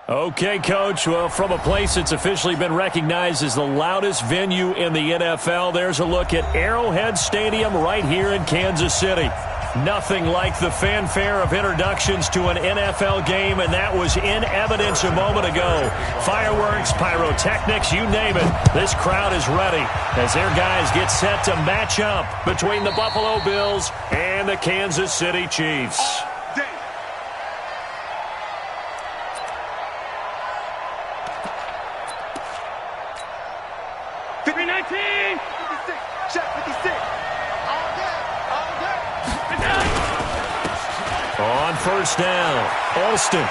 Okay, Coach. Well, from a place that's officially been recognized as the loudest venue in the NFL, there's a look at Arrowhead Stadium right here in Kansas City. Nothing like the fanfare of introductions to an NFL game, and that was in evidence a moment ago. Fireworks, pyrotechnics, you name it. This crowd is ready as their guys get set to match up between the Buffalo Bills and the Kansas City Chiefs. On first down, Alston.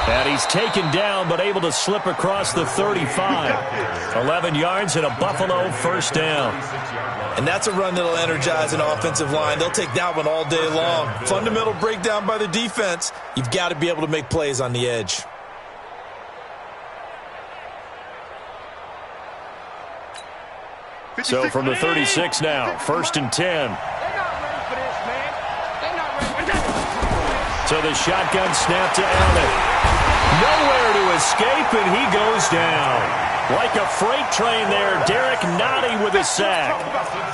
And he's taken down but able to slip across the 35. 11 yards and a Buffalo first down. And that's a run that'll energize an offensive line. They'll take that one all day long. Fundamental breakdown by the defense. You've got to be able to make plays on the edge. So from the 36 now, first and 10. So the shotgun snap to Allen. Nowhere to escape, and he goes down. Like a freight train there, Derek Nottie with a sack.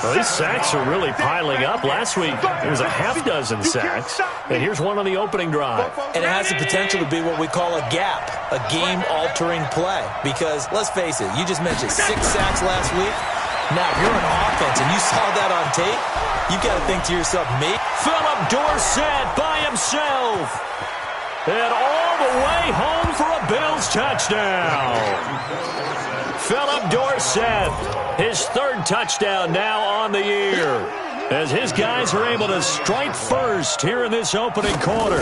Well, these sacks are really piling up. Last week, there was a half dozen sacks. And here's one on the opening drive. And it has the potential to be what we call a gap, a game-altering play. Because, let's face it, you just mentioned 6 sacks last week. Now, if you're an offense and you saw that on tape, you've got to think to yourself, mate. Philip Dorsett by himself. And all the way home for a Bills touchdown. Philip Dorsett, his 3rd touchdown now on the year. As his guys are able to strike first here in this opening quarter.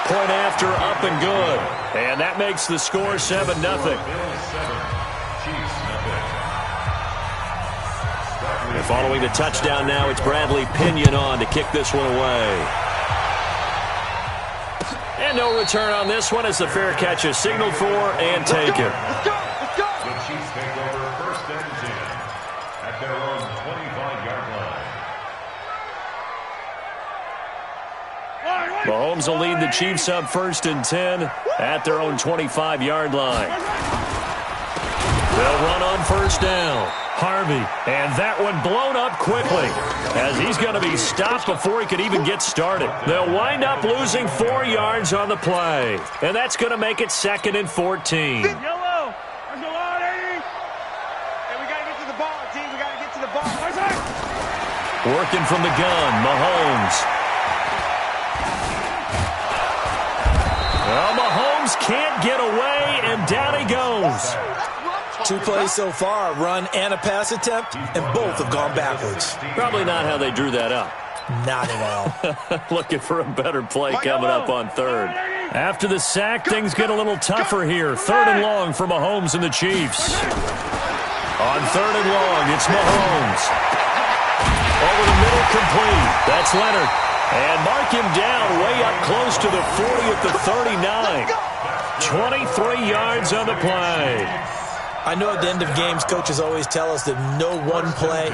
Point after, up and good. And that makes the score 7-0. And following the touchdown now, it's Bradley Pinion on to kick this one away. And no return on this one as the fair catch is signaled for and taken. Let's go! The Chiefs take over first and 10 at their own 25-yard line. Mahomes will lead the Chiefs up first and 10 at their own 25-yard line. They'll run on first down. Harvey, and that one blown up quickly as he's going to be stopped before he could even get started. They'll wind up losing 4 yards on the play, and that's going to make it 2nd and 14. Yellow! There's no line, 80! Hey, we got to get to the ball, team. We got to get to the ball. Working from the gun, Mahomes. Well, Mahomes can't get away, and down he goes. 2 plays so far, a run and a pass attempt, and both have gone backwards. Probably not how they drew that up. Not at all. Looking for a better play coming up on 3rd. After the sack, things get a little tougher here. 3rd and long for Mahomes and the Chiefs. On 3rd and long, it's Mahomes. Over the middle, complete. That's Leonard. And mark him down way up close to the 40 at the 39. 23 yards on the play. I know at the end of games, coaches always tell us that no one play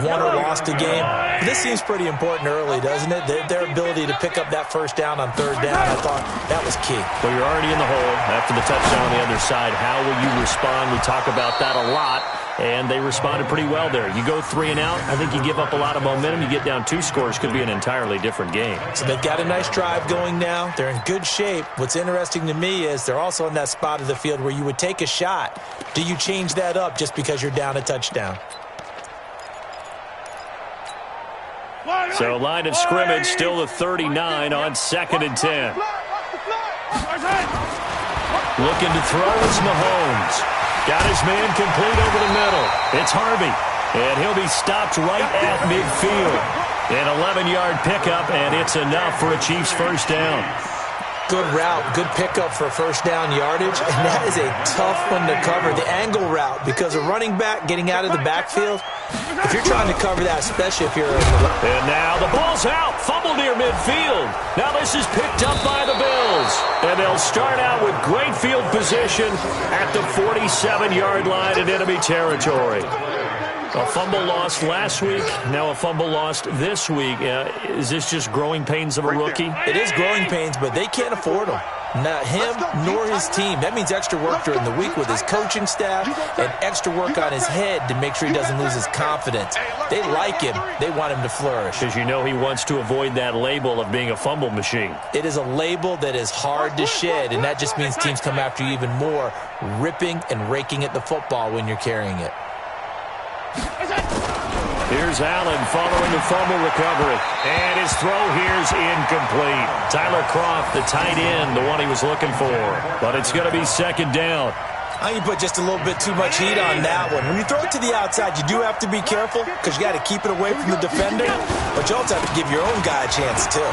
won or lost a game. But this seems pretty important early, doesn't it? Their ability to pick up that first down on 3rd down, I thought that was key. Well, you're already in the hole after the touchdown on the other side. How will you respond? We talk about that a lot, and they responded pretty well there. You go 3 and out, I think you give up a lot of momentum. You get down 2 scores, could be an entirely different game. So they've got a nice drive going now. They're in good shape. What's interesting to me is they're also in that spot of the field where you would take a shot. Do you change that up just because you're down a touchdown? So line of scrimmage still the 39 on 2nd and 10. Looking to throw is Mahomes. Got his man complete over the middle. It's Harvey. And he'll be stopped right at midfield. An 11-yard pickup, and it's enough for a Chiefs first down. Good route, good pickup for first down yardage, and that is a tough one to cover, the angle route, because a running back getting out of the backfield, if you're trying to cover that, especially if you're... And now the ball's out, fumble near midfield. Now this is picked up by the Bills, and they'll start out with great field position at the 47-yard line in enemy territory. A fumble lost last week, now a fumble lost this week. Is this just growing pains of a rookie? It is growing pains, but they can't afford them. Not him nor his team. That means extra work during the week with his coaching staff and extra work on his head to make sure he doesn't lose his confidence. They like him. They want him to flourish. Because you know he wants to avoid that label of being a fumble machine. It is a label that is hard to shed, and that just means teams come after you even more, ripping and raking at the football when you're carrying it. Here's Allen following the fumble recovery. And his throw here's incomplete. Tyler Kroft, the tight end, the one he was looking for. But it's going to be second down. I think you put just a little bit too much heat on that one. When you throw it to the outside, you do have to be careful because you got to keep it away from the defender. But you also have to give your own guy a chance, too.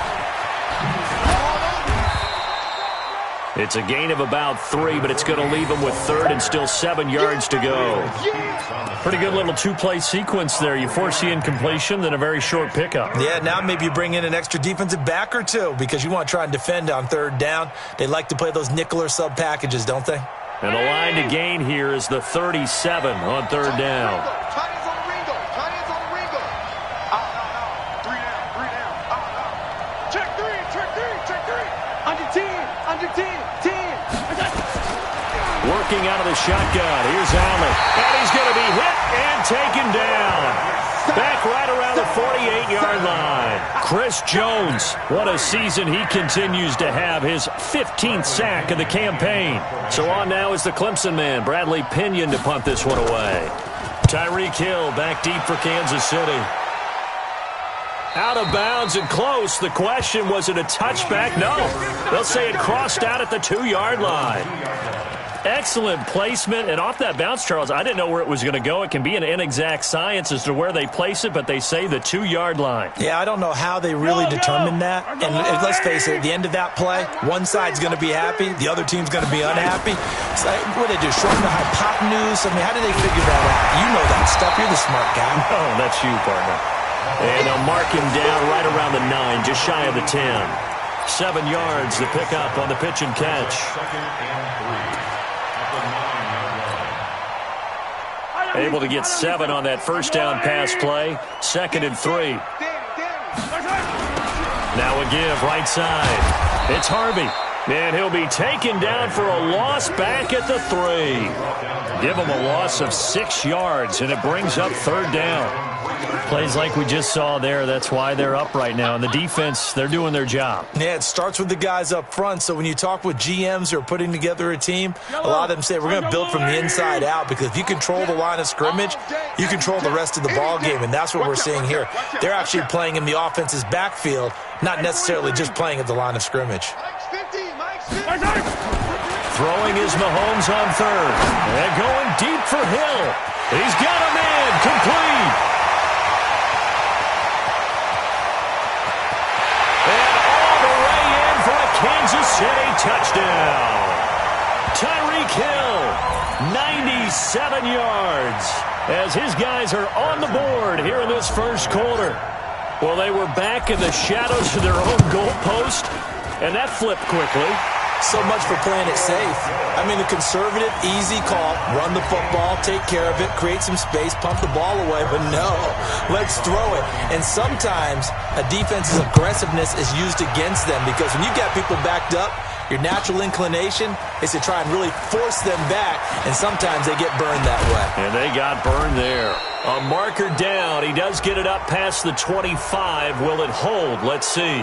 It's a gain of about 3, but it's going to leave him with third and still 7 yards to go. Pretty good little two-play sequence there. You force the incompletion, then a very short pickup. Yeah, now maybe you bring in an extra defensive back or two because you want to try and defend on third down. They like to play those nickel or sub packages, don't they? And the line to gain here is the 37 on third down. Working out of the shotgun. Here's Allen. And he's going to be hit and taken down. Back right around the 48-yard line. Chris Jones, what a season he continues to have. His 15th sack of the campaign. So on now is the Clemson man, Bradley Pinion, to punt this one away. Tyreek Hill back deep for Kansas City. Out of bounds and close. The question, was it a touchback? No. They'll say it crossed out at the 2-yard line. Excellent placement, and off that bounce, Charles, I didn't know where it was going to go. It can be an inexact science as to where they place it, but they say the 2-yard line. Yeah, I don't know how they really determined that. And let's face it, at the end of that play, one side's going to be happy, the other team's going to be unhappy. So what did they do, shorten the hypotenuse? I mean, how did they figure that out? You know that stuff. You're the smart guy. Oh, that's you, partner. And they'll mark him down right around the 9, just shy of the 10. 7 yards to pick up on the pitch and catch. Able to get 7 on that first down pass play. 2nd and 3. Now a give right side. It's Harvey. And he'll be taken down for a loss back at the 3. Give him a loss of 6 yards, and it brings up third down. Plays like we just saw there. That's why they're up right now. And the defense, they're doing their job. Yeah, it starts with the guys up front. So when you talk with GMs who are putting together a team, a lot of them say we're going to build from the inside out because if you control the line of scrimmage, you control the rest of the ball game. And that's what we're seeing here. They're actually playing in the offense's backfield, not necessarily just playing at the line of scrimmage. Throwing is Mahomes on third. And going deep for Hill. He's got a man complete. Kansas City touchdown. Tyreek Hill, 97 yards, as his guys are on the board here in this first quarter. Well, they were back in the shadows of their own goalpost, and that flipped quickly. So much for playing it safe. I mean, the conservative, easy call, run the football, take care of it, create some space, pump the ball away, but no, let's throw it. And sometimes a defense's aggressiveness is used against them because when you've got people backed up, your natural inclination is to try and really force them back, and sometimes they get burned that way. And they got burned there. A marker down. He does get it up past the 25. Will it hold? Let's see.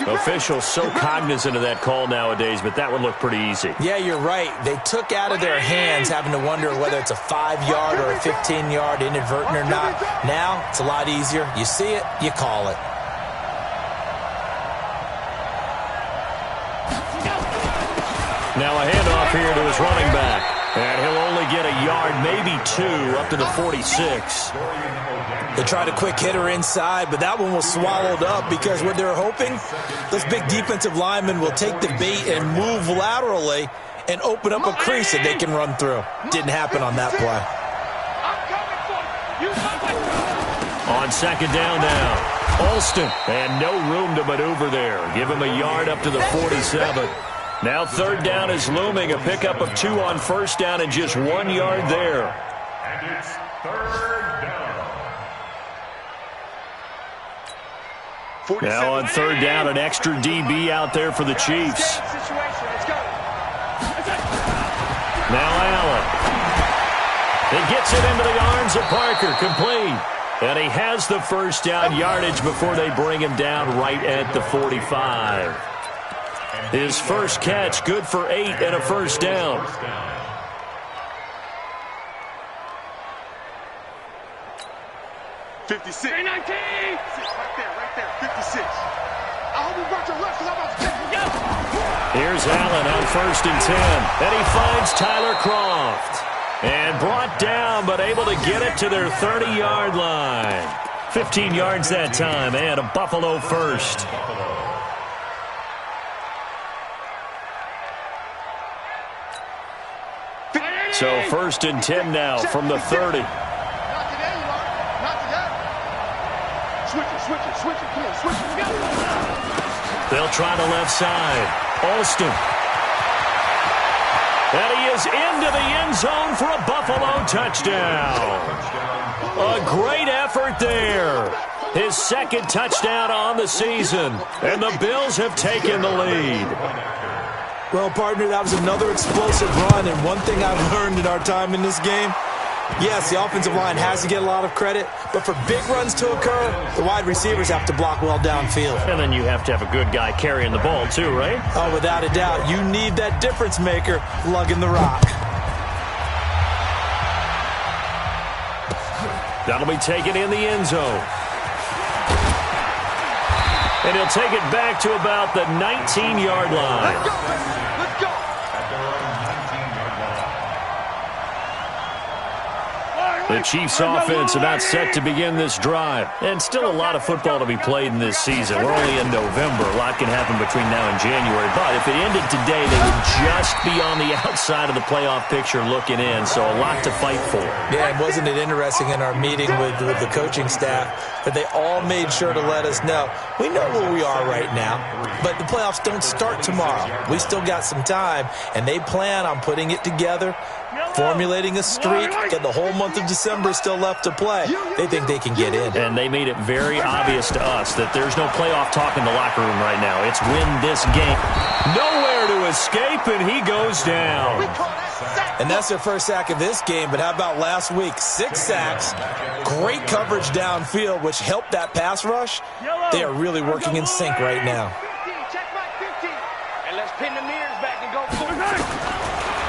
Officials so cognizant of that call nowadays, but that would look pretty easy. Yeah, you're right. They took out of their hands having to wonder whether it's a 5-yard or a 15-yard inadvertent or not. Now, it's a lot easier. You see it, you call it. Now a handoff here to his running back. And he'll only get a yard, maybe 2, up to the 46. They tried a quick hitter inside, but that one was swallowed up because what they're hoping, those big defensive linemen will take the bait and move laterally and open up a crease that they can run through. Didn't happen on that play. On second down now, Alston, and no room to maneuver there. Give him a yard up to the 47. Now third down is looming, a pickup of 2 on first down and just 1 yard there. And it's Third down. Now on third down, an extra DB out there for the Chiefs. Now Allen. He gets it into the arms of Parker, complete. And he has the first down yardage before they bring him down right at the 45. His first catch, good for 8 and a first down. '56. 19. Right there, 56. I hope you brought your left because I'm about to take you. Here's Allen on first and 10. And he finds Tyler Croft. And brought down, but able to get it to their 30-yard line. 15 yards that time, and a Buffalo first. So first and 10 now from the 30. Switch it. Come on, switch it. They'll try the left side. Alston. And he is into the end zone for a Buffalo touchdown. A great effort there. His second touchdown on the season. And the Bills have taken the lead. Well, partner, that was another explosive run. And one thing I've learned in our time in this game, yes, the offensive line has to get a lot of credit, but for big runs to occur, the wide receivers have to block well downfield. And then you have to have a good guy carrying the ball too, right? Oh, without a doubt. You need that difference maker lugging the rock. That'll be taken in the end zone. And he'll take it back to about the 19-yard line. Let's go. The Chiefs offense about set to begin this drive. And still a lot of football to be played in this season. We're only in November. A lot can happen between now and January. But if it ended today, they would just be on the outside of the playoff picture looking in. So a lot to fight for. Yeah, and wasn't it interesting in our meeting with the coaching staff that they all made sure to let us know, we know where we are right now, but the playoffs don't start tomorrow. We still got some time, and they plan on putting it together, formulating a streak, and the whole month of December still left to play. They think they can get in. And they made it very obvious to us that there's no playoff talk in the locker room right now. It's win this game. Nowhere to escape, and he goes down. And that's their first sack of this game, but how about last week? 6 sacks, great coverage downfield, which helped that pass rush. They are really working in sync right now. Check my 50. And let's pin the mirrors back and go for it.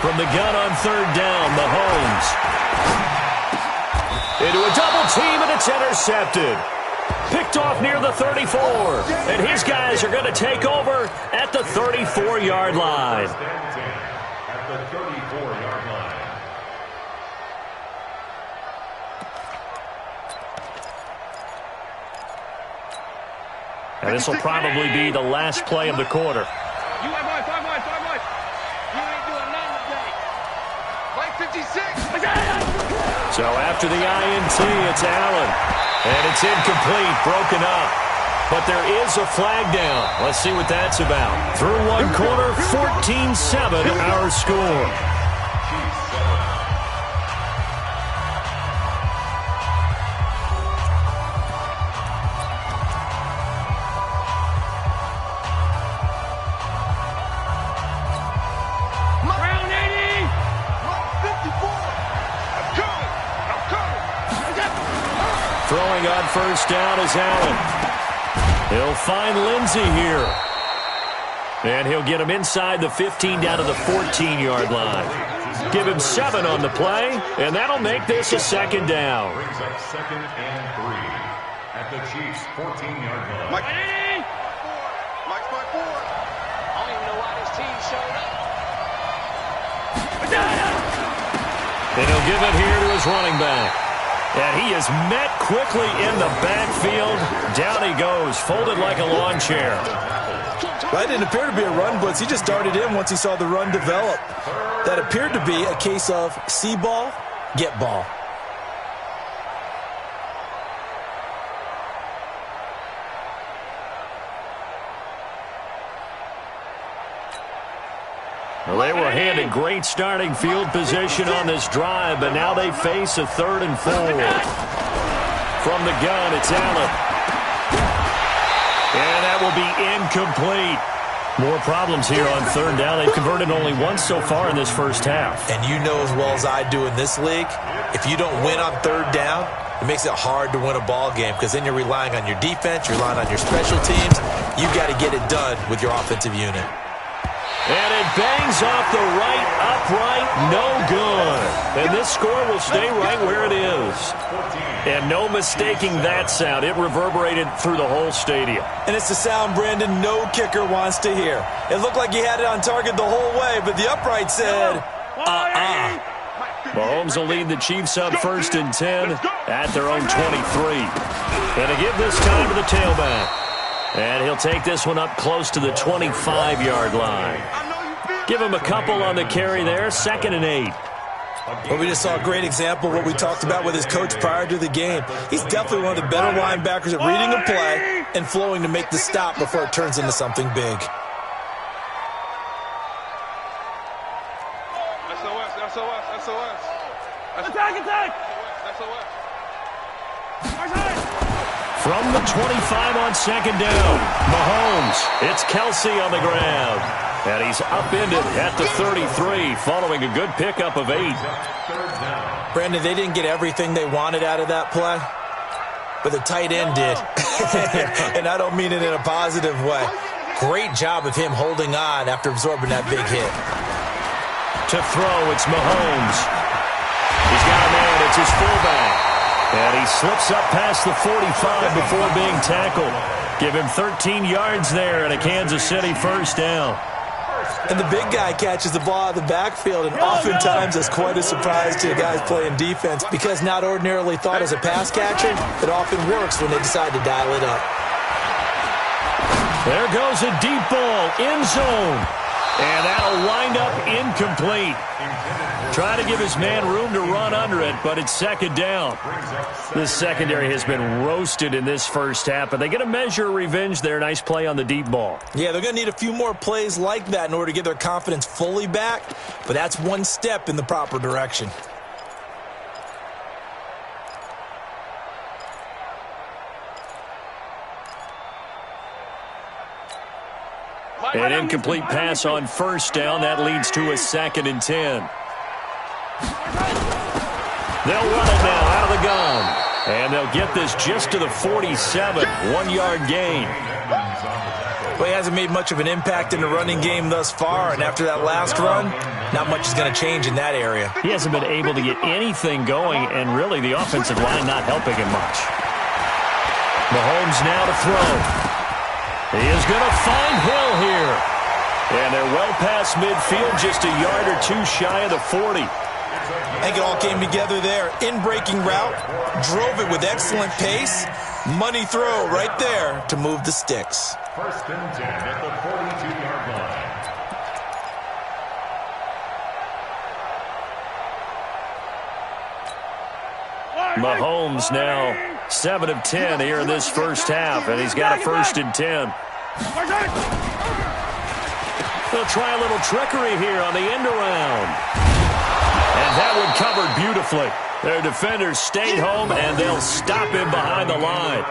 From the gun on third down, Mahomes. Into a double team, and it's intercepted. Picked off near the 34. And his guys are going to take over at the 34-yard line. At the 34-yard line. And this will probably be the last play of the quarter. You ain't boy, 5 wide. You ain't doing nothing today. Like 56. So after the INT, it's Allen. And it's incomplete, broken up. But there is a flag down. Let's see what that's about. Through one quarter, 14-7 our score. Throwing on first down is Allen. He'll find Lindsey here. And he'll get him inside the 15 down to the 14-yard line. Give him 7 on the play, and that'll make this a second down. Brings up 2nd and 3 at the Chiefs' 14-yard line. Mike's my 4. I don't even know why this team showed up. And he'll give it here to his running back. And he is met quickly in the backfield. Down he goes, folded like a lawn chair. That didn't appear to be a run blitz. He just darted in once he saw the run develop. That appeared to be a case of see ball, get ball. Well, they were handed great starting field position on this drive, but now they face a 3rd and 4. From the gun, it's Allen. And that will be incomplete. More problems here on 3rd down. They've converted only once so far in this first half. And you know as well as I do in this league, if you don't win on 3rd down, it makes it hard to win a ball game because then you're relying on your defense, you're relying on your special teams. You've got to get it done with your offensive unit. And it bangs off the right upright, no good. And this score will stay right where it is. And no mistaking that sound. It reverberated through the whole stadium. And it's the sound, Brandon, no kicker wants to hear. It looked like he had it on target the whole way, but the upright said, Mahomes will lead the Chiefs up 1st and 10 at their own 23. And to give this time to the tailback. And he'll take this one up close to the 25-yard line. Give him a couple on the carry there, 2nd and 8. Well, we just saw a great example of what we talked about with his coach prior to the game. He's definitely one of the better linebackers at reading a play and flowing to make the stop before it turns into something big. Attack! From the 25 on 2nd down, Mahomes. It's Kelsey on the ground. And he's upended at the 33 following a good pickup of 8. Brandon, they didn't get everything they wanted out of that play, but the tight end did. And I don't mean it in a positive way. Great job of him holding on after absorbing that big hit. To throw, it's Mahomes. He's got a man. It's his fullback. And he slips up past the 45 before being tackled. Give him 13 yards there and a Kansas City 1st down. And the big guy catches the ball out of the backfield, and oftentimes that's quite a surprise to guys playing defense because not ordinarily thought as a pass catcher, it often works when they decide to dial it up. There goes a deep ball, end zone. And that'll wind up incomplete. Try to give his man room to run under it, but it's 2nd down. This secondary has been roasted in this first half, but they get a measure of revenge there. Nice play on the deep ball. Yeah, they're going to need a few more plays like that in order to get their confidence fully back, but that's one step in the proper direction. An incomplete pass on 1st down. That leads to a 2nd and 10. They'll run it now out of the gun. And they'll get this just to the 47. 1-yard gain. Well, he hasn't made much of an impact in the running game thus far, and after that last run, not much is going to change in that area. He hasn't been able to get anything going, and really the offensive line not helping him much. Mahomes now to throw. He is going to find Hill here. And they're well past midfield, just a yard or two shy of the 40. I think it all came together there. In-breaking route, drove it with excellent pace. Money throw right there to move the sticks. 1st and 10 at the 42-yard line. Mahomes now 7 of 10 here in this first half, and he's got a 1st and 10. They'll try a little trickery here on the end around. And that one covered beautifully. Their defenders stayed home, and they'll stop him behind the line.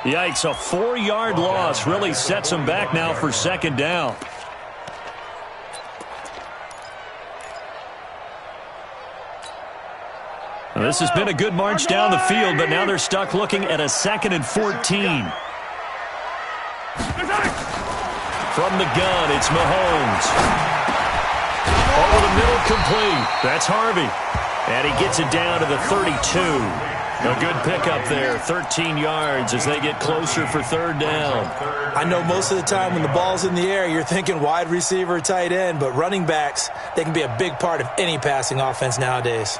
Yikes, a 4-yard loss really sets them back now for 2nd down. Well, this has been a good march down the field, but now they're stuck looking at a 2nd and 14. From the gun, it's Mahomes. Over the middle, complete. That's Harvey. And he gets it down to the 32. A good pickup there, 13 yards as they get closer for 3rd down. I know most of the time when the ball's in the air, you're thinking wide receiver, tight end, but running backs, they can be a big part of any passing offense nowadays.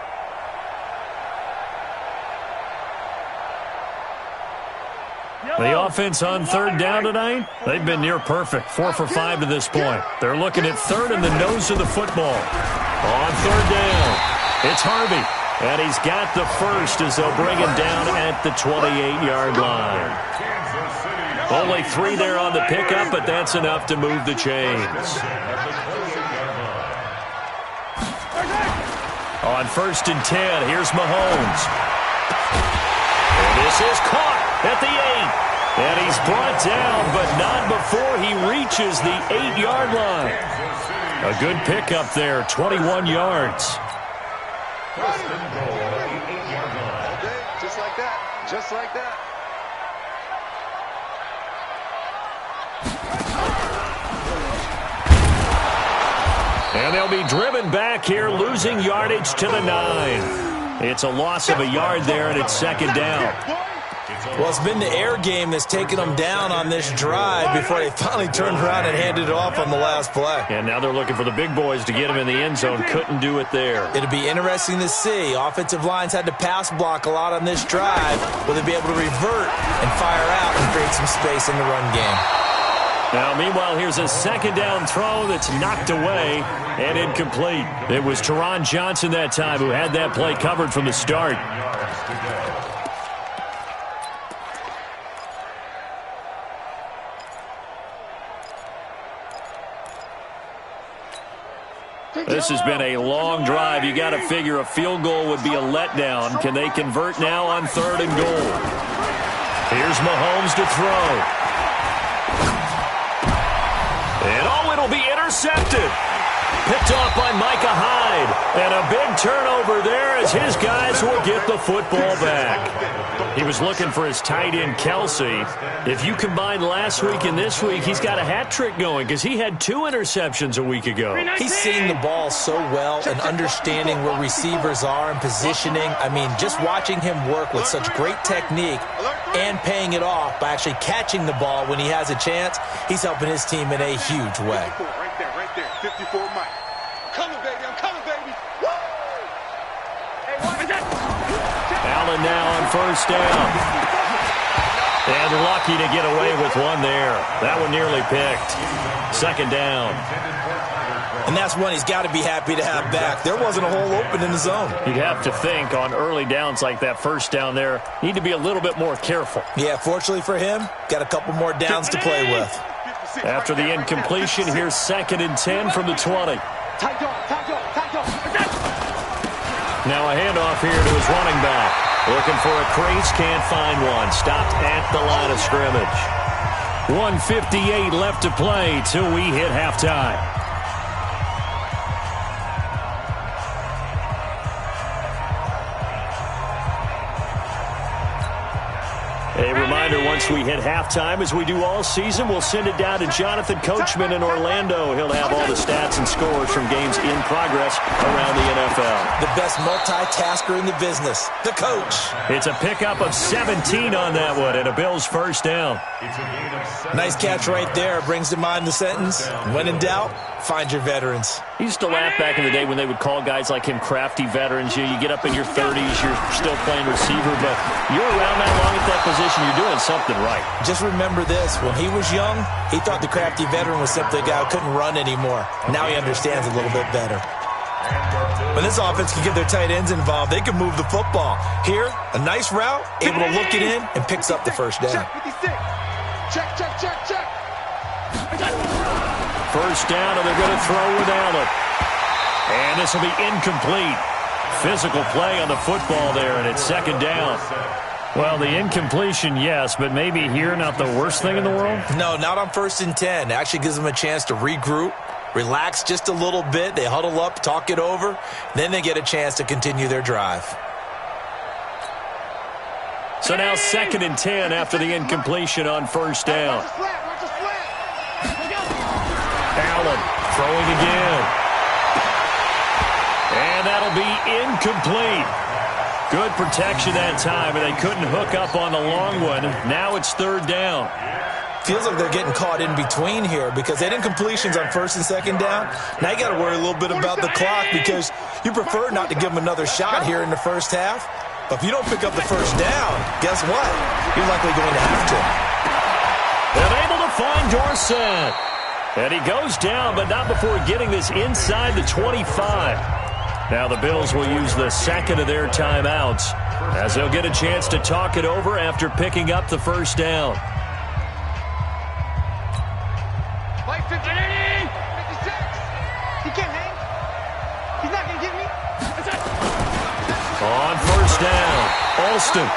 The offense on 3rd down tonight, they've been near perfect, 4 for 5 to this point. They're looking at 3rd in the nose of the football. On 3rd down, it's Harvey, and he's got the 1st as they'll bring him down at the 28-yard line. Only 3 there on the pickup, but that's enough to move the chains. On 1st and 10, here's Mahomes. And this is caught at the 8. And he's brought down, but not before he reaches the 8-yard line. A good pickup there, 21 yards. First and goal, 8-yard line. Okay, just like that. Just like that. And they'll be driven back here, losing yardage to the 9. It's a loss of a yard there, and it's 2nd down. Well, it's been the air game that's taken them down on this drive before they finally turned around and handed it off on the last play. And now they're looking for the big boys to get him in the end zone. Couldn't do it there. It'll be interesting to see. Offensive lines had to pass block a lot on this drive. Will they be able to revert and fire out and create some space in the run game? Now, meanwhile, here's a 2nd down throw that's knocked away and incomplete. It was Teron Johnson that time who had that play covered from the start. This has been a long drive. You got to figure a field goal would be a letdown. Can they convert now on 3rd and goal? Here's Mahomes to throw. And it'll be intercepted. Picked off by Micah Hyde. And a big turnover there as his guys will get the football back. He was looking for his tight end, Kelsey. If you combine last week and this week, he's got a hat trick going because he had 2 interceptions a week ago. He's seeing the ball so well and understanding where receivers are and positioning. I mean, just watching him work with such great technique and paying it off by actually catching the ball when he has a chance, he's helping his team in a huge way. Right there. 54 Mike. I'm coming, baby. Woo! Hey, what is that? Allen now on 1st down. And lucky to get away with one there. That one nearly picked. 2nd down. And that's one he's got to be happy to have back. There wasn't a hole open in the zone. You'd have to think on early downs like that 1st down there, need to be a little bit more careful. Yeah, fortunately for him, got a couple more downs to play with. After the incompletion, here's 2nd and 10 from the 20. Now a handoff here to his running back. Looking for a crease, can't find one. Stopped at the line of scrimmage. 1:58 left to play till we hit halftime. A reminder, once we hit halftime, as we do all season, we'll send it down to Jonathan Coachman in Orlando. He'll have all the stats and scores from games in progress around the NFL. The best multitasker in the business, the coach. It's a pickup of 17 on that one, and a Bills 1st down. Nice catch right there. Brings to mind the sentence, when in doubt, find your veterans. He used to laugh back in the day when they would call guys like him crafty veterans. You get up in your 30s, you're still playing receiver, but you're around that long at that position, you're doing something right. Just remember this, when he was young, he thought the crafty veteran was simply a guy who couldn't run anymore. Now he understands a little bit better. When this offense can get their tight ends involved, they can move the football. Here, a nice route, able to look it in, and picks up the 1st down. Check. 1st down, and they're going to throw with Allen. And this will be incomplete. Physical play on the football there, and it's 2nd down. Well, the incompletion, yes, but maybe here not the worst thing in the world? No, not on 1st and 10. It actually gives them a chance to regroup, relax just a little bit. They huddle up, talk it over. Then they get a chance to continue their drive. So now 2nd and 10 after the incompletion on 1st down. Allen throwing again. And that'll be incomplete. Good protection that time, and they couldn't hook up on the long one. Now it's 3rd down. Feels like they're getting caught in between here because they had incompletions on 1st and 2nd down. Now you got to worry a little bit about the clock because you prefer not to give them another shot here in the 1st half. But if you don't pick up the 1st down, guess what? You're likely going to have to. They're able to find Dorsett. And he goes down, but not before getting this inside the 25. Now the Bills will use the 2nd of their timeouts as they'll get a chance to talk it over after picking up the 1st down. 56. He can't hang. He's not going to get me. On first down, Alston.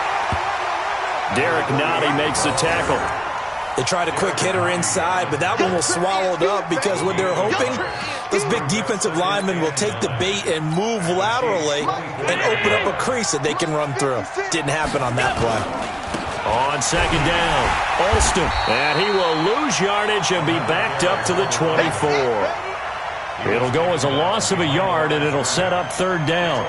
Derek Nottie makes the tackle. They tried a quick hitter inside, but that one was swallowed up because what they're hoping, those big defensive linemen will take the bait and move laterally and open up a crease that they can run through. Didn't happen on that play. On second down, Alston. And he will lose yardage and be backed up to the 24. It'll go as a loss of a yard, and it'll set up third down.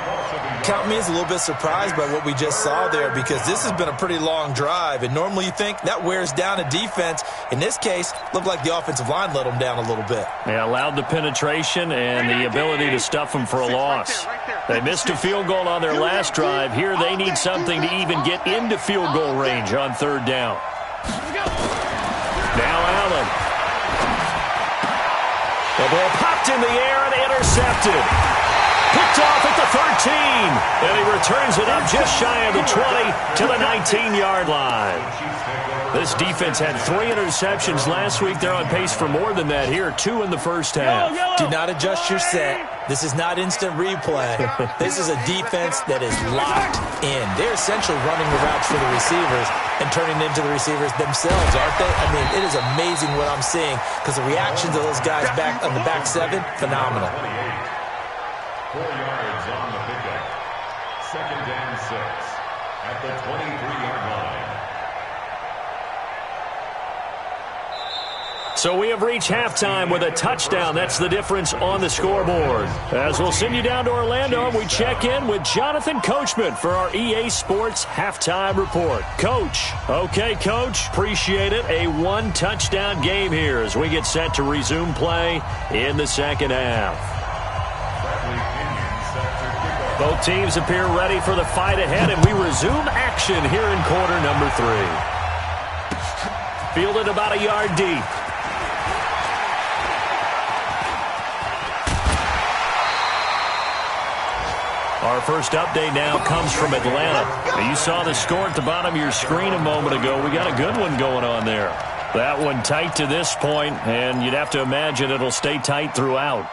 Count me as a little bit surprised by what we just saw there because this has been a pretty long drive, and normally you think that wears down a defense. In this case, looked like the offensive line let them down a little bit. They allowed the penetration and the ability to stuff them for a loss. They missed a field goal on their last drive. Here they need something to even get into field goal range on third down. Now Allen. The ball popped in the air and intercepted. Picked off at the 13. And he returns it up just shy of the 20 to the 19-yard line. This defense had 3 interceptions last week. They're on pace for more than that here. 2 in the first half. Do not adjust your set. This is not instant replay. This is a defense that is locked in. They're essentially running the routes for the receivers and turning into the receivers themselves, aren't they? I mean, it is amazing what I'm seeing because the reactions of those guys back on the back 7, phenomenal. 4 yards on the pickup. Second and 6 at the 23-yard line. So we have reached halftime with a touchdown. That's the difference on the scoreboard. As we'll send you down to Orlando, we check in with Jonathan Coachman for our EA Sports Halftime Report. Coach. Okay, Coach. Appreciate it. A 1-touchdown game here as we get set to resume play in the second half. Both teams appear ready for the fight ahead, and we resume action here in quarter number 3. Fielded about a yard deep. Our first update now comes from Atlanta. Now, you saw the score at the bottom of your screen a moment ago. We got a good one going on there. That one tight to this point, and you'd have to imagine it'll stay tight throughout.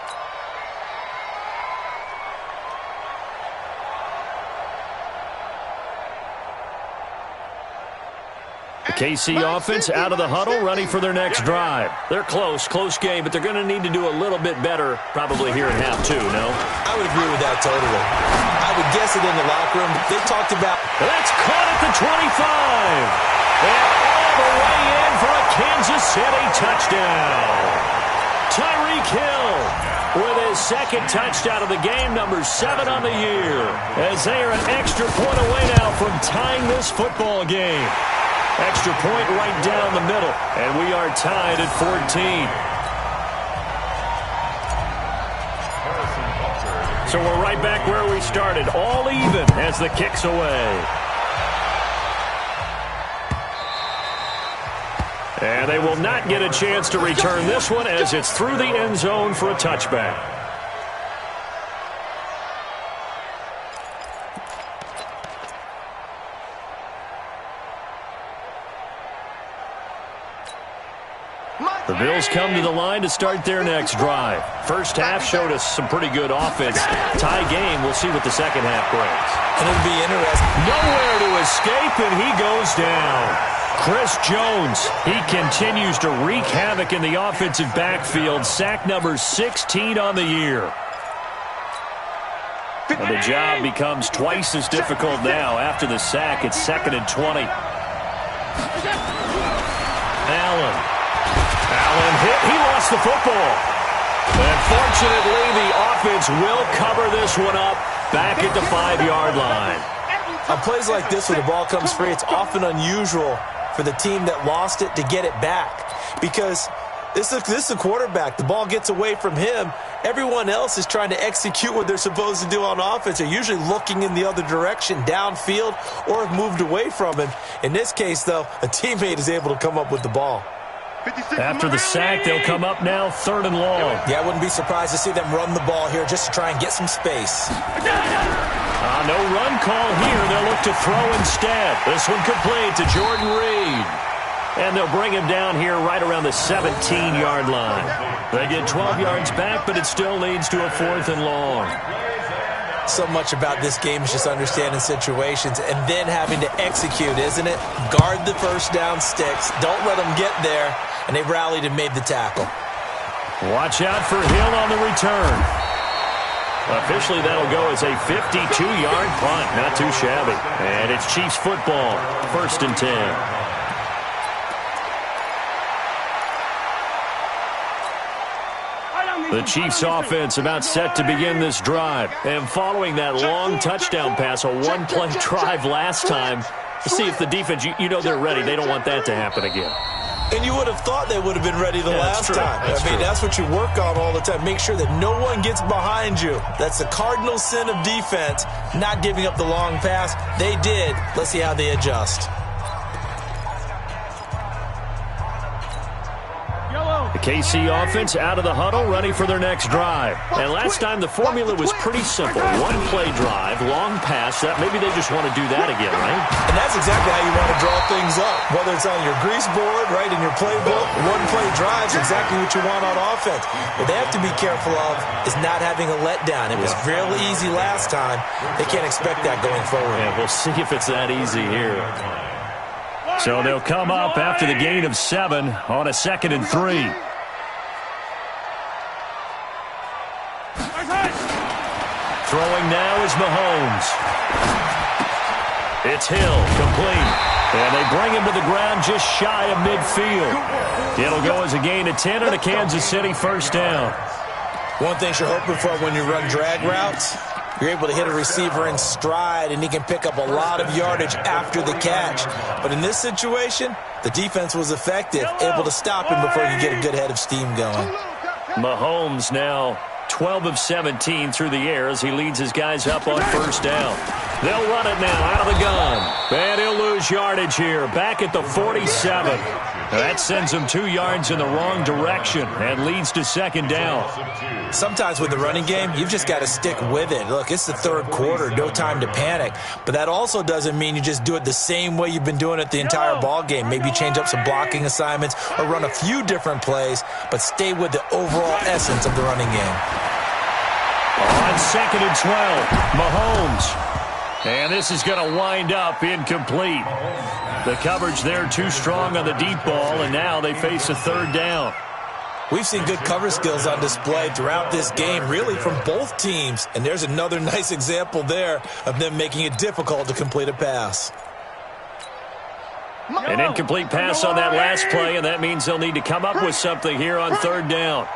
The KC offense out of the huddle, ready for their next drive. They're close game, but they're going to need to do a little bit better probably here in half 2, no? I would agree with that totally. I would guess it in the locker room. They talked about... That's caught at the 25. And all the way in for a Kansas City touchdown. Tyreek Hill with his second touchdown of the game, number 7 on the year. As they are an extra point away now from tying this football game. Extra point right down the middle, and we are tied at 14. So we're right back where we started, all even as the kick's away. And they will not get a chance to return this one as it's through the end zone for a touchback. The Bills come to the line to start their next drive. First half showed us some pretty good offense. Tie game, we'll see what the second half brings. And it'll be interesting. Nowhere to escape, and he goes down. Chris Jones, he continues to wreak havoc in the offensive backfield. Sack number 16 on the year. And the job becomes twice as difficult now. After the sack, it's 2nd and 20. Allen hit. He lost the football. And fortunately, the offense will cover this one up back at the 5-yard line. On plays like this where the ball comes free, it's often unusual for the team that lost it to get it back. Because this is a quarterback. The ball gets away from him. Everyone else is trying to execute what they're supposed to do on offense. They're usually looking in the other direction, downfield, or have moved away from him. In this case, though, a teammate is able to come up with the ball. After the sack, they'll come up now 3rd and long. Yeah, I wouldn't be surprised to see them run the ball here just to try and get some space. No run call here. They'll look to throw instead. This one complete to Jordan Reed. And they'll bring him down here right around the 17-yard line. They get 12 yards back, but it still leads to a 4th and long. So much about this game is just understanding situations and then having to execute, isn't it? Guard the first down sticks. Don't let them get there. And they rallied and made the tackle. Watch out for Hill on the return. Officially, that'll go as a 52-yard punt. Not too shabby. And it's Chiefs football, 1st and 10. The Chiefs offense about set to begin this drive. And following that long touchdown pass, a one-play drive last time, to see if the defense, you know they're ready. They don't want that to happen again. And you would have thought they would have been ready the last time. That's what you work on all the time. Make sure that no one gets behind you. That's the cardinal sin of defense, not giving up the long pass. They did. Let's see how they adjust. The KC offense out of the huddle, ready for their next drive. And last time the formula was pretty simple. One-play drive, long pass. That maybe they just want to do that again, right? And that's exactly how you want to draw things up. Whether it's on your grease board, right, in your playbook, one-play drive is exactly what you want on offense. What they have to be careful of is not having a letdown. It was real easy last time. They can't expect that going forward. Yeah, we'll see if it's that easy here. So they'll come up after the gain of 7 on a 2nd and 3. Throwing now is Mahomes. It's Hill, complete. And they bring him to the ground just shy of midfield. It'll go as a gain of 10 on a Kansas City 1st down. One thing you're hoping for when you run drag routes, you're able to hit a receiver in stride, and he can pick up a lot of yardage after the catch. But in this situation, the defense was effective, able to stop him before he could get a good head of steam going. Mahomes now 12 of 17 through the air as he leads his guys up on 1st down. They'll run it now out of the gun. And he'll lose yardage here, back at the 47. That sends him 2 yards in the wrong direction and leads to 2nd down. Sometimes with the running game, you've just got to stick with it. Look, it's the 3rd quarter, no time to panic. But that also doesn't mean you just do it the same way you've been doing it the entire ball game. Maybe change up some blocking assignments or run a few different plays, but stay with the overall essence of the running game. On 2nd and 12, Mahomes. And this is going to wind up incomplete. The coverage there too strong on the deep ball, and now they face a 3rd down. We've seen good cover skills on display throughout this game, really from both teams. And there's another nice example there of them making it difficult to complete a pass. An incomplete pass on that last play, and that means they'll need to come up with something here on 3rd down.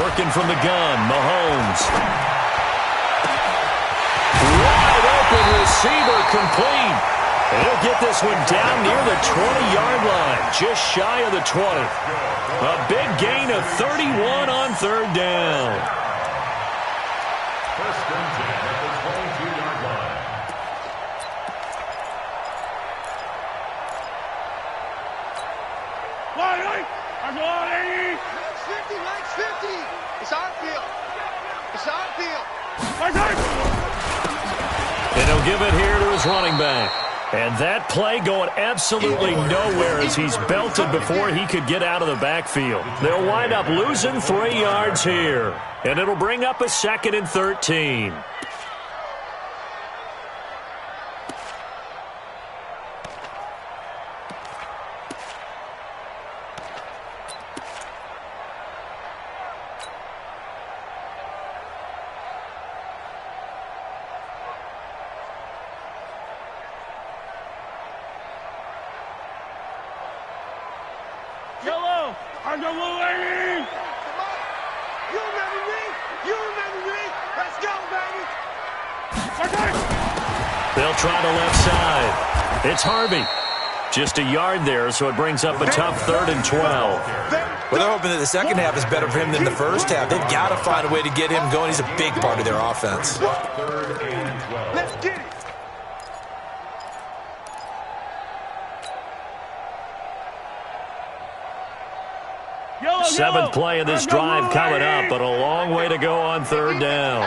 Working from the gun, Mahomes. Wide open receiver, complete. And he'll get this one down near the 20-yard line, just shy of the 20. A big gain of 31 on 3rd down. 1st and 10 at the 22-yard line. Legs 50, legs 50. It's our field. It's our field. And he'll give it here to his running back. And that play going absolutely nowhere as he's belted before he could get out of the backfield. They'll wind up losing 3 yards here. And it'll bring up a 2nd and 13. Yellow, I'm the lane. You remember me? You remember me? Let's go, baby. They'll try the left side. It's Harvey. Just a yard there, so it brings up a tough 3rd and 12. Well, they're hoping that the second half is better for him than the first half. They've got to find a way to get him going. He's a big part of their offense. 3rd and 12. Let's get it. Seventh play of this drive coming up, but a long way to go on 3rd down.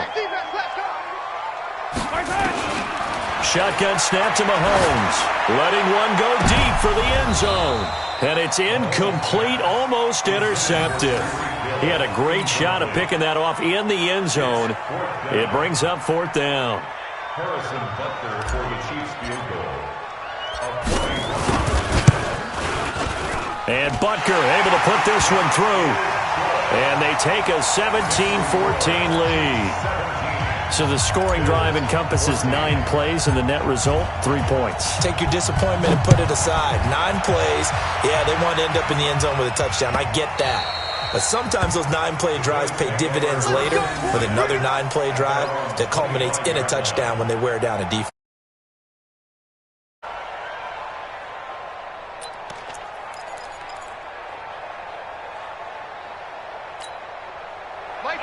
Shotgun snap to Mahomes. Letting one go deep for the end end zone. And it's incomplete, almost intercepted. He had a great shot at picking that off in the end zone. It brings up 4th down. Harrison Butker for the Chiefs field goal. And Butker able to put this one through. And they take a 17-14 lead. So the scoring drive encompasses 9 plays, and the net result, 3 points. Take your disappointment and put it aside. 9 plays. Yeah, they want to end up in the end zone with a touchdown. I get that. But sometimes those 9-play drives pay dividends later with another 9-play drive that culminates in a touchdown when they wear down a defense.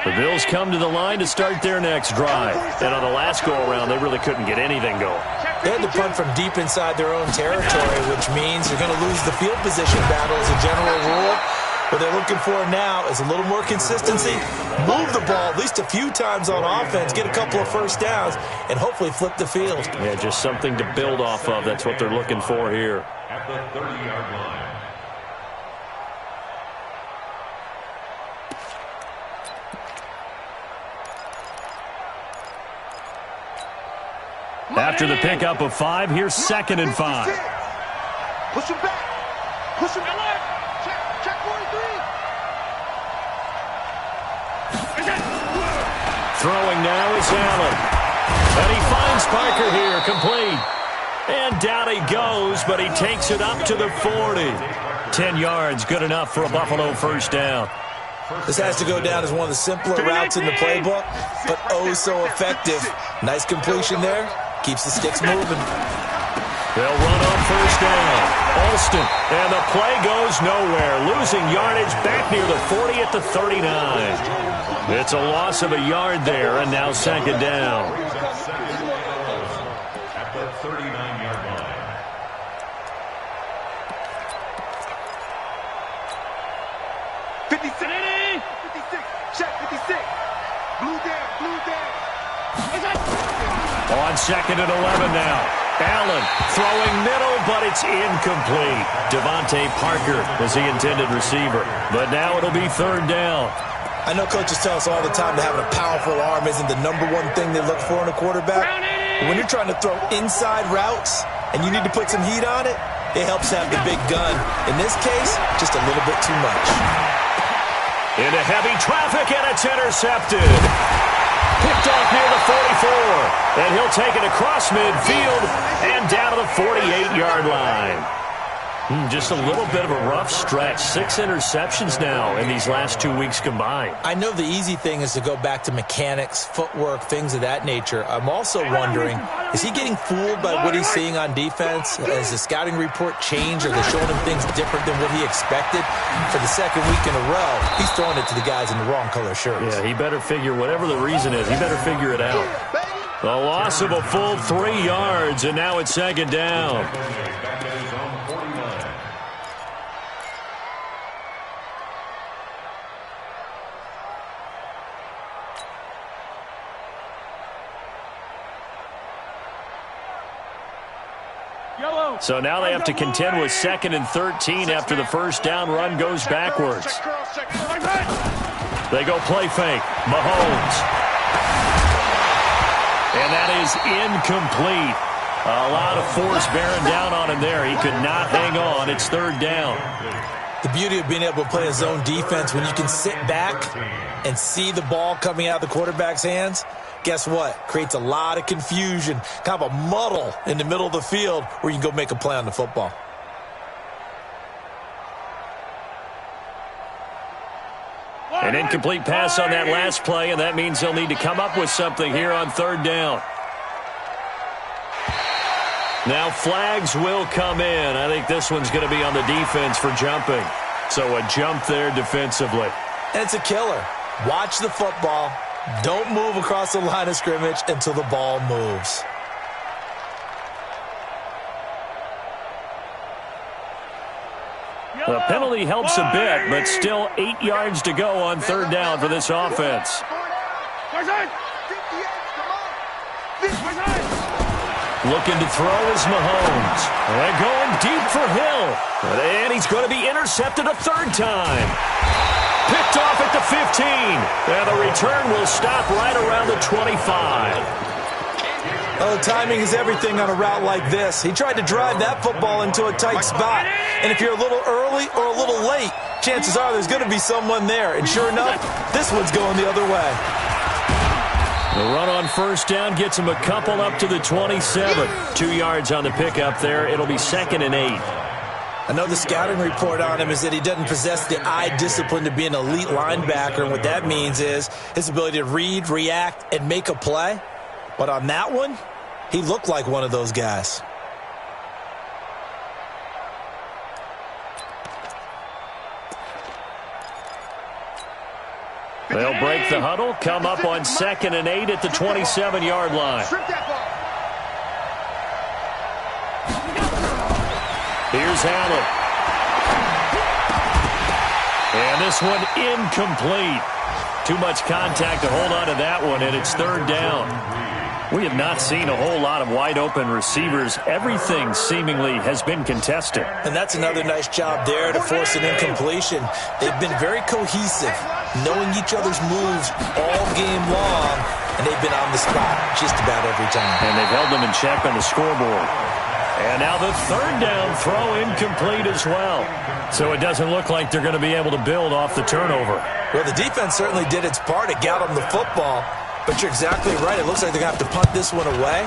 The Bills come to the line to start their next drive. And on the last go-around, they really couldn't get anything going. They had to punt from deep inside their own territory, which means they're going to lose the field position battle as a general rule. What they're looking for now is a little more consistency, move the ball at least a few times on offense, get a couple of first downs, and hopefully flip the field. Yeah, just something to build off of. That's what they're looking for here. At the 30-yard line. After the pickup of 5, here's 2nd and 5. Push him back. Push him back. Check 43. Throwing now is Allen. And he finds Parker here, complete. And down he goes, but he takes it up to the 40. 10 yards, good enough for a Buffalo first down. This has to go down as one of the simpler routes in the playbook, but oh so effective. Nice completion there. Keeps the sticks moving. They'll run on first down. Alston, and the play goes nowhere. Losing yardage back near the 40 at the 39. It's a loss of a yard there, and now 2nd down. At the 39-yard line. Check 56. Blue down. On 2nd and 11 now. Allen throwing middle, but it's incomplete. Devontae Parker was the intended receiver. But now it'll be 3rd down. I know coaches tell us all the time that having a powerful arm isn't the #1 thing they look for in a quarterback. But when you're trying to throw inside routes and you need to put some heat on it, it helps have the big gun. In this case, just a little bit too much. Into heavy traffic, and it's intercepted. Picked off near the 44. And he'll take it across midfield and down to the 48-yard line. Just a little bit of a rough stretch. 6 interceptions now in these last 2 weeks combined. I know the easy thing is to go back to mechanics, footwork, things of that nature. I'm also wondering, is he getting fooled by what he's seeing on defense? Has the scouting report changed? Are they showing him things different than what he expected? For the 2nd week in a row, he's throwing it to the guys in the wrong color shirts. Yeah, he better figure, whatever the reason is, he better figure it out. The loss of a full 3 yards, and now it's 2nd down. So now they have to contend with 2nd and 13 after the first down run goes backwards. They go play fake. Mahomes. And that is incomplete. A lot of force bearing down on him there. He could not hang on. It's 3rd down. The beauty of being able to play a zone defense when you can sit back and see the ball coming out of the quarterback's hands, guess what? Creates a lot of confusion, kind of a muddle in the middle of the field where you can go make a play on the football. An incomplete pass on that last play, and that means they'll need to come up with something here on 3rd down. Now flags will come in. I think this one's going to be on the defense for jumping. So a jump there defensively. And it's a killer. Watch the football. Don't move across the line of scrimmage until the ball moves. The penalty helps a bit, but still 8 yards to go on 3rd down for this offense. Looking to throw is Mahomes. And going deep for Hill. And he's going to be intercepted a third time. Picked off at the 15. And the return will stop right around the 25. Oh, timing is everything on a route like this. He tried to drive that football into a tight spot. And if you're a little early or a little late, chances are there's going to be someone there. And sure enough, this one's going the other way. The run on first down gets him a couple up to the 27. 2 yards on the pickup there. It'll be 2nd and 8. I know the scouting report on him is that he doesn't possess the eye discipline to be an elite linebacker. And what that means is his ability to read, react, and make a play. But on that one, he looked like one of those guys. They'll break the huddle, come up on 2nd and 8 at the 27-yard line. Here's Allen. And this one incomplete. Too much contact to hold on to that one, and it's 3rd down. We have not seen a whole lot of wide-open receivers. Everything seemingly has been contested. And that's another nice job there to force an incompletion. They've been very cohesive, knowing each other's moves all game long, and they've been on the spot just about every time. And they've held them in check on the scoreboard. And now the 3rd down throw incomplete as well. So it doesn't look like they're going to be able to build off the turnover. Well, the defense certainly did its part. It got them the football. But you're exactly right. It looks like they're going to have to punt this one away.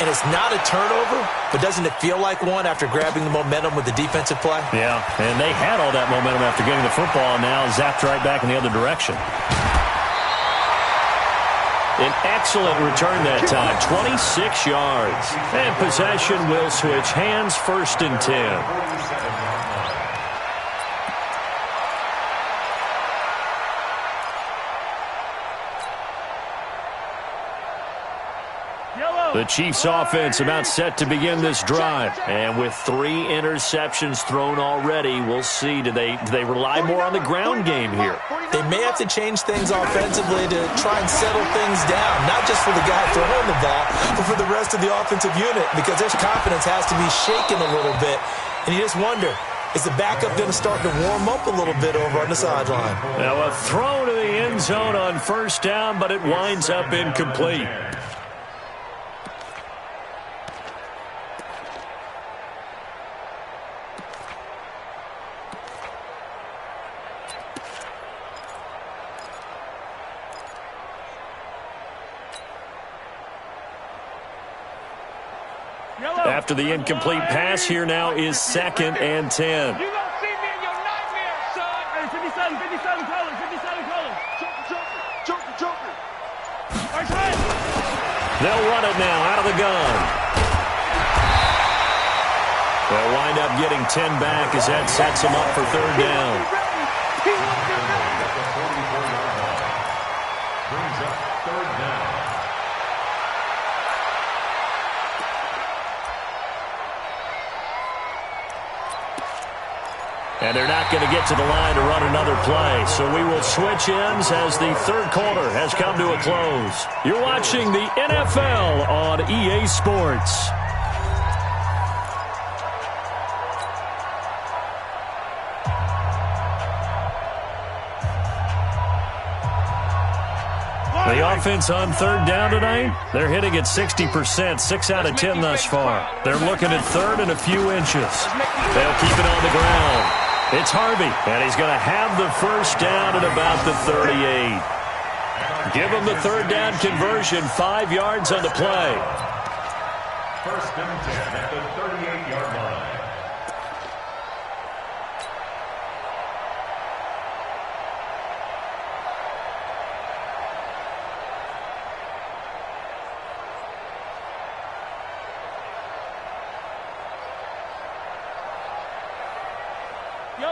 And it's not a turnover, but doesn't it feel like one after grabbing the momentum with the defensive play? Yeah, and they had all that momentum after getting the football, and now zapped right back in the other direction. An excellent return that time, 26 yards. And possession will switch hands, 1st and 10. The Chiefs offense about set to begin this drive. And with 3 interceptions thrown already, we'll see. Do they rely more on the ground game here? They may have to change things offensively to try and settle things down. Not just for the guy throwing the ball, but for the rest of the offensive unit. Because their confidence has to be shaken a little bit. And you just wonder, is the backup going to start to warm up a little bit over on the sideline? Now a throw to the end zone on 1st down, but it winds up incomplete. After the incomplete pass, here now is 2nd and 10. You don't see me in your nightmares, son. Hey, 57 colors, 57 colors. Joker. They'll run it now out of the gun. They'll wind up getting 10 back as that sets them up for 3rd down. Brings up 3rd down. And they're not going to get to the line to run another play. So we will switch ends as the 3rd quarter has come to a close. You're watching the NFL on EA Sports. The offense on 3rd down tonight, they're hitting at 60%, 6 out of 10 thus far. They're looking at 3rd and a few inches. They'll keep it on the ground. It's Harvey, and he's going to have the 1st down at about the 38. Give him the 3rd down conversion, 5 yards on the play. 1st and 10 at the 38-yard line.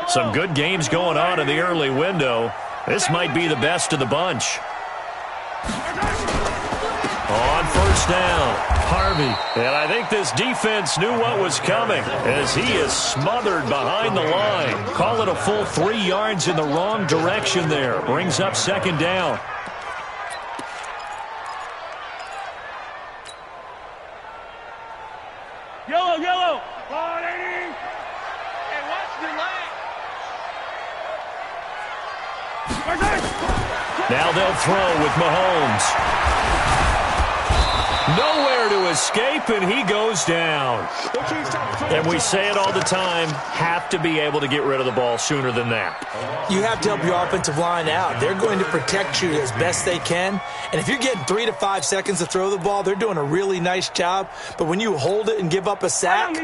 Some good games going on in the early window. This might be the best of the bunch. On 1st down, Harvey. And I think this defense knew what was coming as he is smothered behind the line. Call it a full 3 yards in the wrong direction there. Brings up 2nd down. Now they'll throw with Mahomes. Nowhere to escape, and he goes down. And we say it all the time, have to be able to get rid of the ball sooner than that. You have to help your offensive line out. They're going to protect you as best they can. And if you're getting 3 to 5 seconds to throw the ball, they're doing a really nice job. But when you hold it and give up a sack,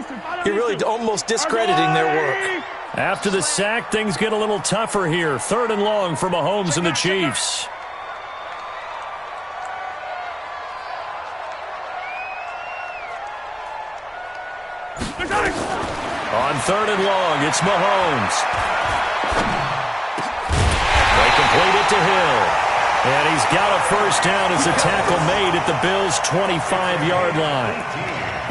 you're really almost discrediting their work. After the sack, things get a little tougher here. 3rd and long for Mahomes and the Chiefs. On 3rd and long, it's Mahomes. They complete it to Hill. And he's got a first down as a tackle made at the Bills' 25-yard line.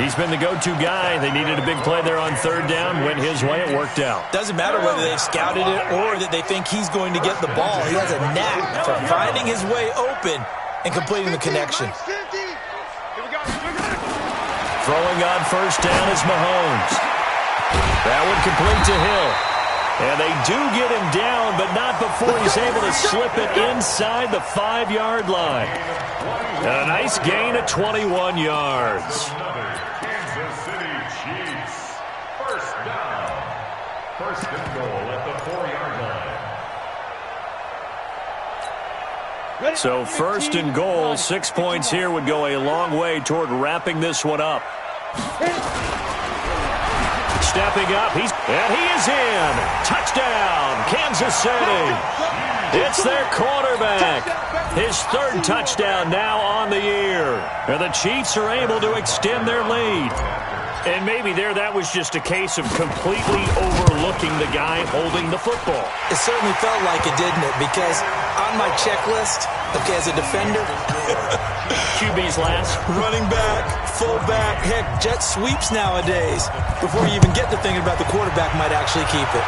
He's been the go-to guy. They needed a big play there on 3rd down. Went his way. It worked out. Doesn't matter whether they've scouted it or that they think he's going to get the ball. He has a knack for finding his way open and completing the connection. Throwing on first down is Mahomes. That one complete to Hill. And they do get him down, but not before he's able to slip it inside the 5-yard line. And a nice gain of 21 yards. Kansas City Chiefs. First down. First and goal at the 4-yard line. So 1st and goal, 6 points here would go a long way toward wrapping this one up. Stepping up, and he is in. Touchdown, Kansas City. It's their quarterback. His 3rd touchdown now on the year. And the Chiefs are able to extend their lead. And maybe that was just a case of completely overlooking the guy holding the football. It certainly felt like it, didn't it? Because on my checklist, okay, as a defender, QB's last. Running back, fullback, heck, jet sweeps nowadays. Before you even get to thinking about the quarterback might actually keep it.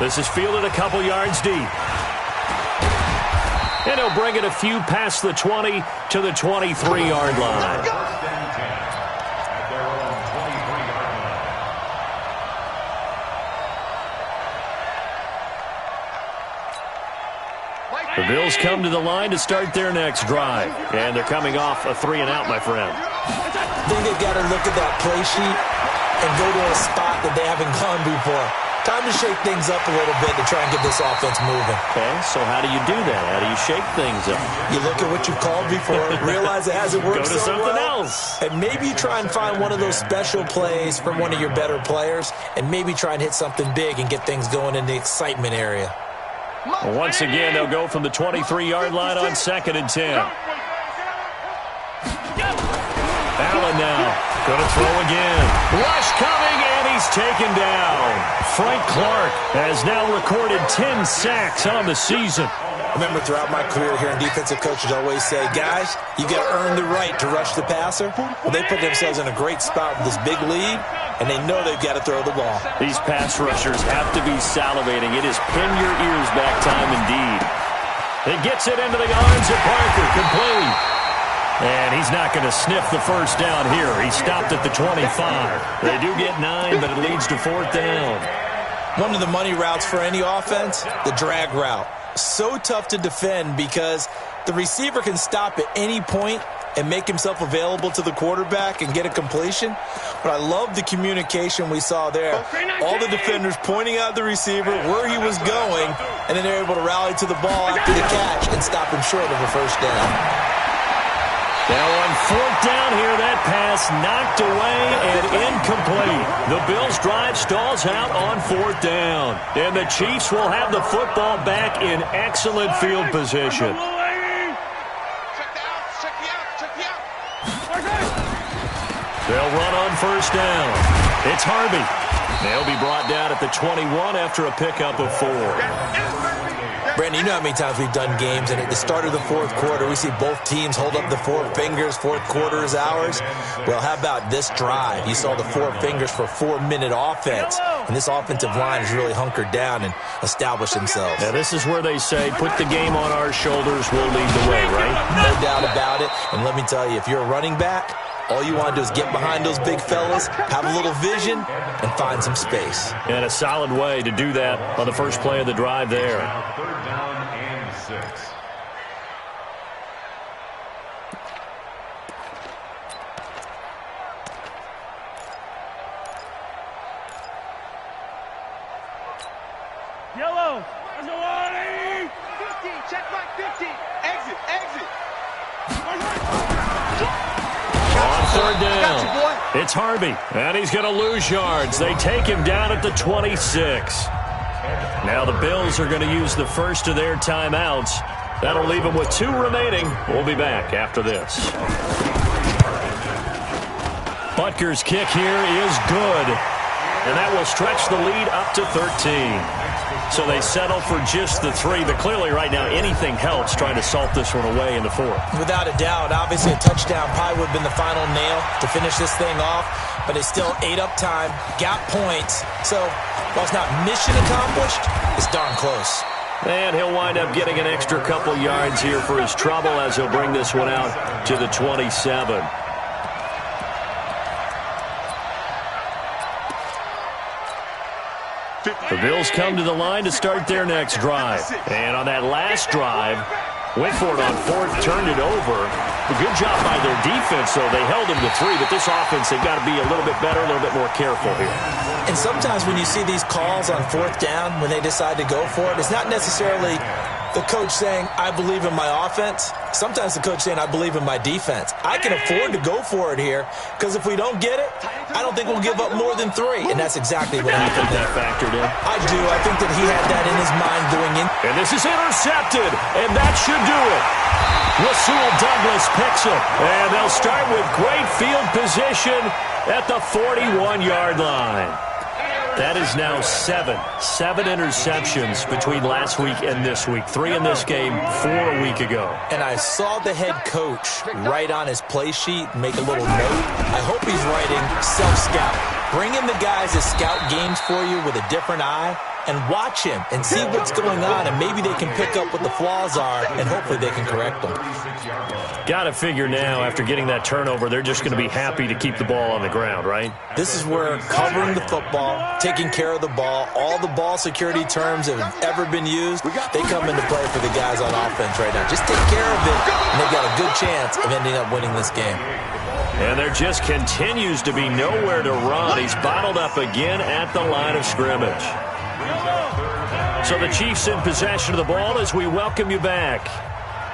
This is fielded a couple yards deep. And he'll bring it a few past the 20 to the 23-yard line. The Bills come to the line to start their next drive. And they're coming off a 3-and-out, my friend. I think they've got to look at that play sheet and go to a spot that they haven't gone before. Time to shake things up a little bit to try and get this offense moving. Okay, so how do you do that? How do you shake things up? You look at what you've called before, realize it hasn't worked so well. Go to something else. And maybe you try and find one of those special plays from one of your better players, and maybe try and hit something big and get things going in the excitement area. Well, once again, they'll go from the 23-yard line on 2nd and 10. Allen now going to throw again. Rush coming, and he's taken down. Frank Clark has now recorded 10 sacks on the season. I remember throughout my career hearing defensive coaches always say, guys, you got to earn the right to rush the passer. Well, they put themselves in a great spot with this big lead, and they know they've got to throw the ball. These pass rushers have to be salivating. It is pin your ears back time indeed. It gets it into the arms of Parker, complete. And he's not going to sniff the first down here. He stopped at the 25. They do get 9, but it leads to 4th down. One of the money routes for any offense, the drag route. So tough to defend because the receiver can stop at any point and make himself available to the quarterback and get a completion. But I love the communication we saw there. All the defenders pointing out the receiver, where he was going, and then they're able to rally to the ball after the catch and stop him short of a first down. Now on 4th down here, that pass knocked away and incomplete. The Bills' drive stalls out on 4th down. And the Chiefs will have the football back in excellent field position. They'll run on first down. It's Harvey. They'll be brought down at the 21 after a pickup of 4. Brandon, you know how many times we've done games, and at the start of the 4th quarter, we see both teams hold up the 4 fingers, 4th quarter is ours. Well, how about this drive? You saw the 4 fingers for 4-minute offense, and this offensive line has really hunkered down and established themselves. Now, this is where they say, put the game on our shoulders, we'll lead the way, right? No doubt about it, and let me tell you, if you're a running back, All you want to do is get behind those big fellas, have a little vision, and find some space. And a solid way to do that on the first play of the drive there. Now 3rd down and 6. Yellow. There's no warning. 15. Check back 15. Exit. Exit. On 3rd down, it's Harvey, and he's going to lose yards. They take him down at the 26. Now the Bills are going to use the first of their timeouts. That'll leave them with 2 remaining. We'll be back after this. Butker's kick here is good, and that will stretch the lead up to 13. So they settle for just the 3, but clearly right now anything helps trying to salt this one away in the 4th. Without a doubt, obviously a touchdown probably would have been the final nail to finish this thing off, but they still ate up time, got points. So while it's not mission accomplished, it's darn close. And he'll wind up getting an extra couple yards here for his trouble as he'll bring this one out to the 27. The Bills come to the line to start their next drive. And on that last drive, went for it on 4th, turned it over. A good job by their defense, though. They held them to 3, but this offense, they've got to be a little bit better, a little bit more careful here. And sometimes when you see these calls on 4th down, when they decide to go for it, it's not necessarily the coach saying, I believe in my offense. Sometimes the coach saying, I believe in my defense. I can afford to go for it here because if we don't get it, I don't think we'll give up more than 3. And that's exactly what happened there. That factored in? I do. I think that he had that in his mind going in. And this is intercepted, and that should do it. Rasul Douglas picks it, and they'll start with great field position at the 41-yard line. That is now 7 interceptions between last week and this week. 3 in this game, 4 a week ago. And I saw the head coach write on his play sheet, make a little note. I hope he's writing self-scout. Bring in the guys that scout games for you with a different eye and watch him and see what's going on, and maybe they can pick up what the flaws are, and hopefully they can correct them. Got to figure now, after getting that turnover, they're just going to be happy to keep the ball on the ground, right? This is where covering the football, taking care of the ball, all the ball security terms that have ever been used, they come into play for the guys on offense right now. Just take care of it, and they've got a good chance of ending up winning this game. And there just continues to be nowhere to run. He's bottled up again at the line of scrimmage. So the Chiefs in possession of the ball as we welcome you back.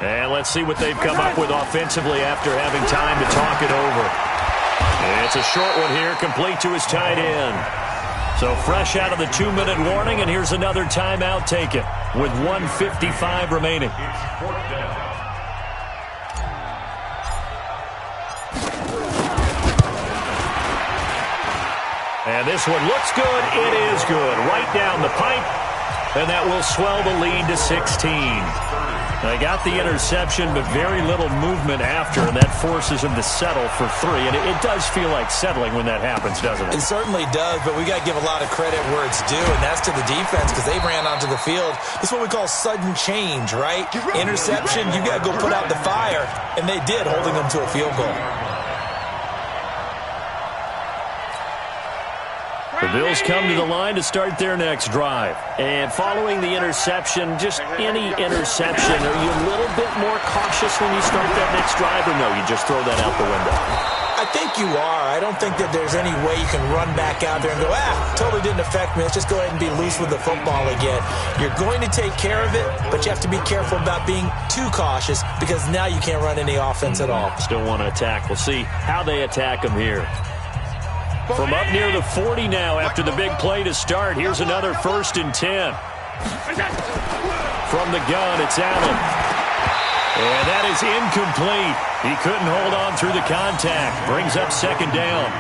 And let's see what they've come up with offensively after having time to talk it over. And it's a short one here, complete to his tight end. So fresh out of the 2-minute warning, and here's another timeout taken with 1:55 remaining. And this one looks good. It is good. Right down the pipe. And that will swell the lead to 16. They got the interception, but very little movement after, and that forces them to settle for 3. And it does feel like settling when that happens, doesn't it? It certainly does, but we got to give a lot of credit where it's due, and that's to the defense because they ran onto the field. This is what we call sudden change, right? Interception, you got to go put out the fire, and they did, holding them to a field goal. The Bills come to the line to start their next drive. And following the interception, just any interception, are you a little bit more cautious when you start that next drive, or no, you just throw that out the window? I think you are. I don't think that there's any way you can run back out there and go, totally didn't affect me. Let's just go ahead and be loose with the football again. You're going to take care of it, but you have to be careful about being too cautious because now you can't run any offense at all. Still want to attack. We'll see how they attack them here. From up near the 40 now after the big play to start. Here's another 1st and 10. From the gun, it's Allen. And that is incomplete. He couldn't hold on through the contact. Brings up 2nd down.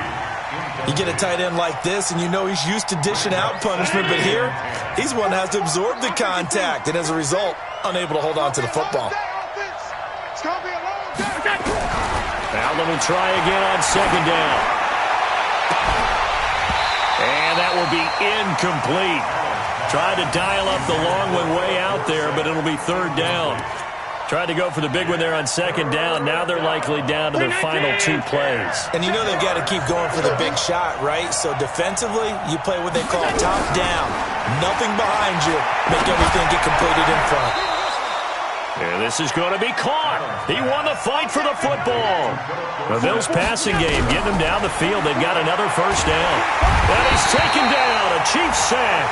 You get a tight end like this, and you know he's used to dishing out punishment, but here, he's one that has to absorb the contact, and as a result, unable to hold on to the football. Allen will try again on 2nd down. And that will be incomplete. Tried to dial up the long one way out there, but it'll be 3rd down. Tried to go for the big one there on second down. Now they're likely down to their final 2 plays. And you know they've got to keep going for the big shot, right? So defensively, you play what they call top down. Nothing behind you. Make everything get completed in front. And this is going to be caught. He won the fight for the football. The Bills passing game getting him down the field. They've got another first down. And he's taken down. A Chiefs sack.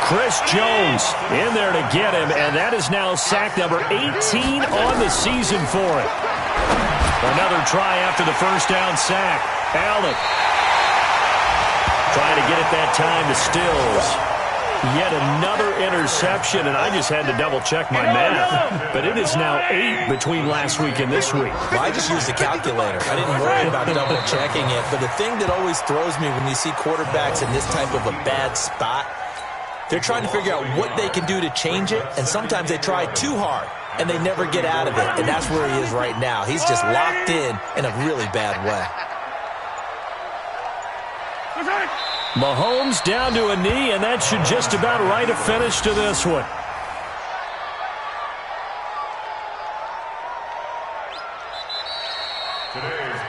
Chris Jones in there to get him, and that is now sack number 18 on the season for him. Another try after the first down sack. Allen trying to get it that time to Stills. Yet another interception, and I just had to double-check my math. But it is now 8 between last week and this week. Well, I just used a calculator. I didn't worry about double-checking it. But the thing that always throws me when you see quarterbacks in this type of a bad spot, they're trying to figure out what they can do to change it, and sometimes they try too hard, and they never get out of it. And that's where he is right now. He's just locked in a really bad way. Mahomes down to a knee, and that should just about write a finish to this one.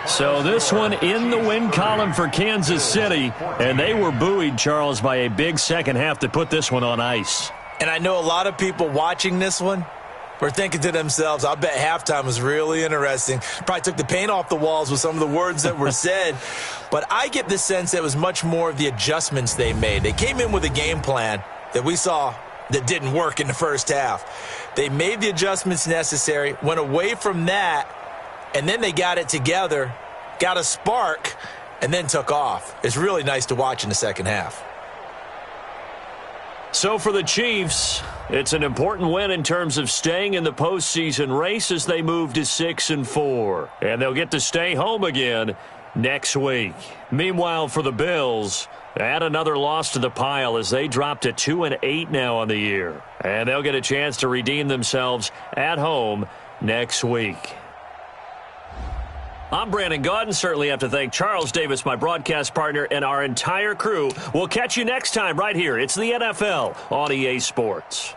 So this one in the win column for Kansas City, and they were buoyed, Charles, by a big second half to put this one on ice. And I know a lot of people watching this one were thinking to themselves, I bet halftime was really interesting. Probably took the paint off the walls with some of the words that were said. But I get the sense that it was much more of the adjustments they made. They came in with a game plan that we saw that didn't work in the first half. They made the adjustments necessary, went away from that, and then they got it together, got a spark, and then took off. It's really nice to watch in the second half. So for the Chiefs, it's an important win in terms of staying in the postseason race as they move to 6-4. And they'll get to stay home again next week. Meanwhile, for the Bills, add another loss to the pile as they drop to 2-8 now on the year. And they'll get a chance to redeem themselves at home next week. I'm Brandon Gaudin. Certainly have to thank Charles Davis, my broadcast partner, and our entire crew. We'll catch you next time right here. It's the NFL on EA Sports.